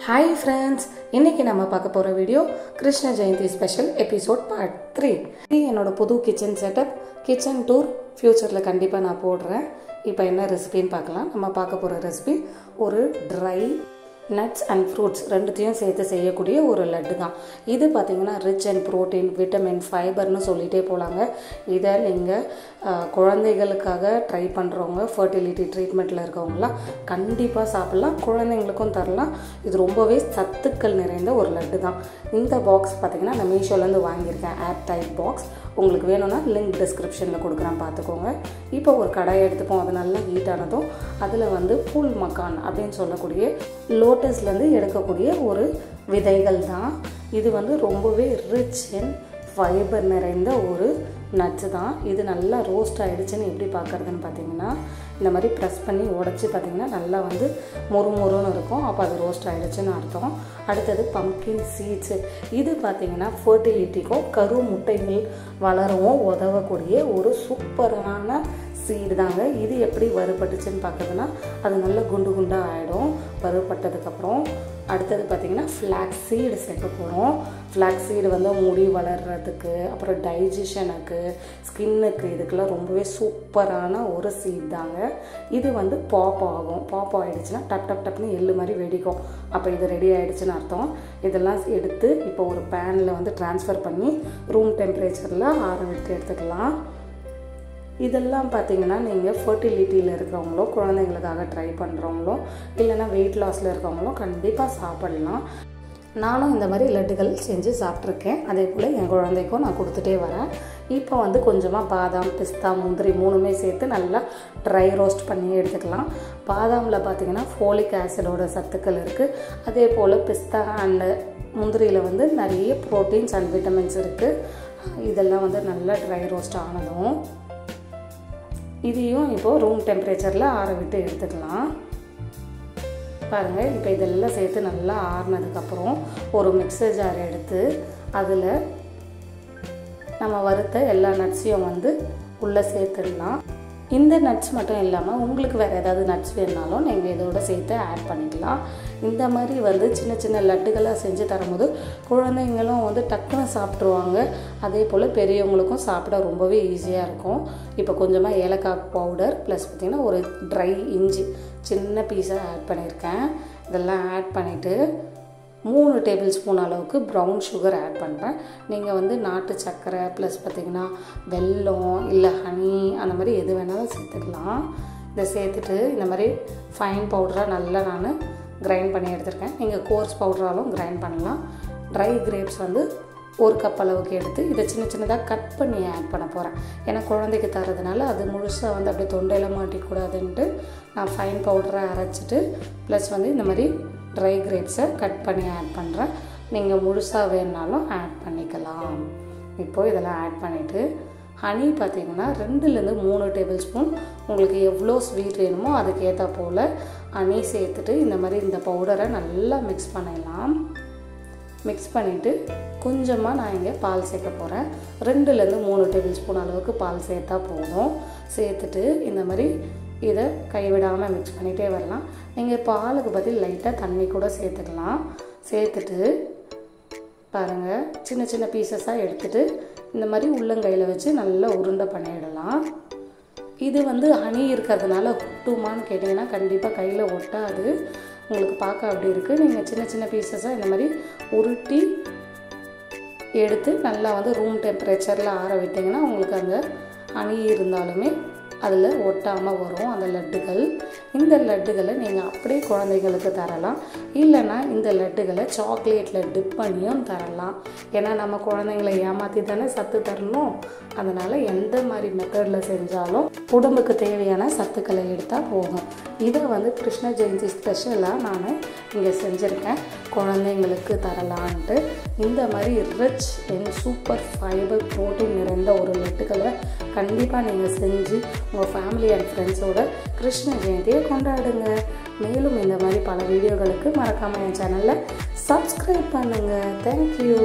Hi friends, இன்னைக்கு நம்ம பார்க்க போற video Krishna Jayanti special episode part 3. இது என்னோட புது கிச்சன் செட்டப், கிச்சன் டூர் ஃபியூச்சர்ல கண்டிப்பா நான் போடுறேன். இப்போ என்ன ரெசிபின்னு பார்க்கலாம். நம்ம பார்க்க போற ரெசிபி ஒரு ட்ரை நட்ஸ் அண்ட் ஃப்ரூட்ஸ் ரெண்டுத்தையும் சேர்த்து செய்யக்கூடிய ஒரு லட்டு தான். இது பார்த்தீங்கன்னா ரிச் அண்ட் ப்ரோட்டீன், விட்டமின், ஃபைபர்னு சொல்லிகிட்டே போகலாங்க. இதை நீங்கள் குழந்தைகளுக்காக ட்ரை பண்ணுறவங்க, ஃபர்டிலிட்டி ட்ரீட்மெண்ட்டில் இருக்கவங்களாம் கண்டிப்பாக சாப்பிட்லாம், குழந்தைங்களுக்கும் தரலாம். இது ரொம்பவே சத்துக்கள் நிறைந்த ஒரு லட்டு தான். இந்த பாக்ஸ் பார்த்தீங்கன்னா நான் மீஷோலேருந்து வாங்கியிருக்கேன், ஏர் டைட் பாக்ஸ். உங்களுக்கு வேணும்னா லிங்க் டிஸ்கிரிப்ஷனில் கொடுக்குறேன், பார்த்துக்கோங்க. இப்போ ஒரு கடாயை எடுத்துப்போம். அது நல்லா ஹீட் ஆனதும் அதில் பூல் மக்கான் அப்படின்னு சொல்லக்கூடிய லோட்டஸ்லேருந்து எடுக்கக்கூடிய ஒரு விதைகள் தான். இது ரொம்பவே ரிச் அண்ட் ஃபைபர் நிறைந்த ஒரு நட்ஸ் தான். இது நல்லா ரோஸ்ட் ஆகிடுச்சுன்னு எப்படி பார்க்குறதுன்னு பார்த்தீங்கன்னா, இந்த மாதிரி ப்ரெஸ் பண்ணி உடச்சி பார்த்தீங்கன்னா நல்லா மொறுமொறுன்னு இருக்கும். அப்போ அது ரோஸ்ட் ஆகிடுச்சுன்னு அர்த்தம். அடுத்தது பம்கின் சீட்ஸு. இது பார்த்திங்கன்னா ஃபர்டிலிட்டிக்கும் கரு முட்டைகள் வளரவும் உதவக்கூடிய ஒரு சூப்பரான சீடு தாங்க. இது எப்படி வறுபட்டுச்சுன்னு பார்க்குறதுனா அது நல்லா குண்டு குண்டாக ஆகிடும் வறுபட்டதுக்கப்புறம். அடுத்தது பார்த்திங்கன்னா ஃப்ளாக்ஸ் சீடு சேர்க்க போகிறோம். ஃப்ளாக்ஸ் சீடு முடி வளர்கிறதுக்கு, அப்புறம் டைஜஷனுக்கு, ஸ்கின்னுக்கு, இதுக்கெல்லாம் ரொம்பவே சூப்பரான ஒரு சீட் தாங்க. இது பாப் ஆகும். பாப் ஆகிடுச்சுன்னா டப் டப் டப்னு எள்ளு மாதிரி வெடிக்கும். அப்போ இது ரெடி ஆகிடுச்சுன்னு அர்த்தம். இதெல்லாம் எடுத்து இப்போ ஒரு பேனில் ட்ரான்ஸ்ஃபர் பண்ணி ரூம் டெம்பரேச்சரில் ஆற விட்டு எடுத்துக்கலாம். இதெல்லாம் பார்த்திங்கன்னா நீங்கள் ஃபர்டிலிட்டியில் இருக்கிறவங்களோ, குழந்தைங்களுக்காக ட்ரை பண்ணுறவங்களோ, இல்லைனா வெயிட் லாஸில் இருக்கிறவங்களோ கண்டிப்பாக சாப்பிடலாம். நானும் இந்த மாதிரி லட்டுகள் செஞ்சு சாப்பிட்ருக்கேன். அதே போல் என் குழந்தைக்கும் நான் கொடுத்துட்டே வரேன். இப்போ கொஞ்சமாக பாதாம், பிஸ்தா, முந்திரி மூணுமே சேர்த்து நல்லா ட்ரை ரோஸ்ட் பண்ணி எடுத்துக்கலாம். பாதாமில் பார்த்திங்கன்னா ஃபோலிக் ஆசிடோட சத்துக்கள் இருக்குது. அதே போல் பிஸ்தா அண்டு முந்திரியில் நிறைய ப்ரோட்டீன்ஸ் அண்ட் விட்டமின்ஸ் இருக்குது. இதெல்லாம் நல்லா ட்ரை ரோஸ்ட் ஆனதும் இதையும் இப்போது ரூம் டெம்பரேச்சரில் ஆற விட்டு எடுத்துக்கலாம். பாருங்கள், இப்போ இதெல்லாம் சேர்த்து நல்லா ஆறினதுக்கப்புறம் ஒரு மிக்சர் ஜார் எடுத்து அதில் நம்ம வறுத்த எல்லா நட்ஸையும் உள்ளே சேர்த்துடலாம். இந்த நட்ஸ் மட்டும் இல்லாமல் உங்களுக்கு வேறு ஏதாவது நட்ஸ் வேணுனாலும் நீங்கள் இதோட சேர்த்து ஆட் பண்ணிக்கலாம். இந்த மாதிரி சின்ன சின்ன லட்டுகளாக செஞ்சு தரும்போது குழந்தைங்களும் டக்குன்னு சாப்பிட்ருவாங்க. அதே போல் பெரியவங்களுக்கும் சாப்பிட ரொம்பவே ஈஸியாக இருக்கும். இப்போ கொஞ்சமாக ஏலக்காய் பவுடர் ப்ளஸ் பார்த்திங்கன்னா ஒரு ட்ரை இஞ்சி சின்ன பீஸாக ஆட் பண்ணியிருக்கேன். இதெல்லாம் ஆட் பண்ணிவிட்டு 3 டேபிள் ஸ்பூன் அளவுக்கு ப்ரௌன் சுகர் ஆட் பண்ணுறேன். நீங்கள் நாட்டு சர்க்கரை ப்ளஸ் பார்த்திங்கன்னா வெல்லம் இல்லை ஹனி அந்த மாதிரி எது வேணாலும் சேர்த்துக்கலாம். இதை சேர்த்துட்டு இந்த மாதிரி ஃபைன் பவுடராக நல்லா நான் கிரைண்ட் பண்ணி எடுத்துருக்கேன். நீங்கள் கோர்ஸ் பவுடராலும் கிரைண்ட் பண்ணலாம். ட்ரை கிரேப்ஸ் ஒரு கப் அளவுக்கு எடுத்து இதை சின்ன சின்னதாக கட் பண்ணி ஆட் பண்ண போகிறேன். ஏன்னா குழந்தைக்கு தரதுனால அது முழுசாக அப்படியே தொண்டையில் மாட்டிக்கூடாதுன்ட்டு நான் ஃபைன் பவுடரை அரைச்சிட்டு ப்ளஸ் இந்த மாதிரி ட்ரை கிரேப்ஸை கட் பண்ணி ஆட் பண்ணுறேன். நீங்கள் முழுசாக வேணுனாலும் ஆட் பண்ணிக்கலாம். இப்போது இதெல்லாம் ஆட் பண்ணிவிட்டு ஹனி பார்த்திங்கன்னா 2-3 டேபிள் ஸ்பூன் உங்களுக்கு எவ்வளோ ஸ்வீட் வேணுமோ அதுக்கேற்ற போல் ஹனி சேர்த்துட்டு இந்த மாதிரி இந்த பவுடரை நல்லா மிக்ஸ் பண்ணிடலாம். மிக்ஸ் பண்ணிவிட்டு கொஞ்சமாக நான் இங்கே பால் சேர்க்க போகிறேன். 2-3 டேபிள் ஸ்பூன் அளவுக்கு பால் சேர்த்தா போதும். சேர்த்துட்டு இந்த மாதிரி இதை கைவிடாமல் மிக்ஸ் பண்ணிகிட்டே வரலாம். நீங்கள் பாலுக்கு பதில் லைட்டாக தண்ணி கூட சேர்த்துக்கலாம். சேர்த்துட்டு பாருங்கள், சின்ன சின்ன பீசஸாக எடுத்துகிட்டு இந்த மாதிரி உள்ளங்கையில் வச்சு நல்லா உருண்டை பண்ணிடலாம். இது ஹனி இருக்கிறதுனால ஒட்டுமான்னு கேட்டிங்கன்னா கண்டிப்பாக கையில் ஒட்டாது. உங்களுக்கு பார்க்க அப்படி இருக்குது. நீங்கள் சின்ன சின்ன பீசஸாக இந்த மாதிரி உருட்டி எடுத்து நல்லா ரூம் டெம்பரேச்சரில் ஆற விட்டிங்கன்னா உங்களுக்கு அந்த ஹனி இருந்தாலுமே அதில் ஒட்டாமல் வரும் அந்த லட்டுகள். இந்த லட்டுகளை நீங்கள் அப்படியே குழந்தைங்களுக்கு தரலாம். இல்லைன்னா இந்த லட்டுகளை சாக்லேட்டில் டிப் பண்ணியும் தரலாம். ஏன்னா நம்ம குழந்தைங்களை ஏமாற்றி தானே சத்து தரணும். அதனால் எந்த மாதிரி மெத்தடில் செஞ்சாலும் உடம்புக்கு தேவையான சத்துக்களை எடுத்தால் போதும். இதை கிருஷ்ண ஜெயந்தி ஸ்பெஷலாக நான் இங்கே செஞ்சுருக்கேன், குழந்தைங்களுக்கு தரலான்ட்டு. இந்த மாதிரி rich and super fibre protein நிறைந்த ஒரு லட்டுக்களை கண்டிப்பாக நீங்கள் செஞ்சு உங்கள் ஃபேமிலி அண்ட் ஃப்ரெண்ட்ஸோட கிருஷ்ண ஜெயந்தியை கொண்டாடுங்க. மேலும் இந்த மாதிரி பல வீடியோகளுக்கு மறக்காமல் என் சேனலில் சப்ஸ்கிரைப் பண்ணுங்கள். தேங்க்யூ.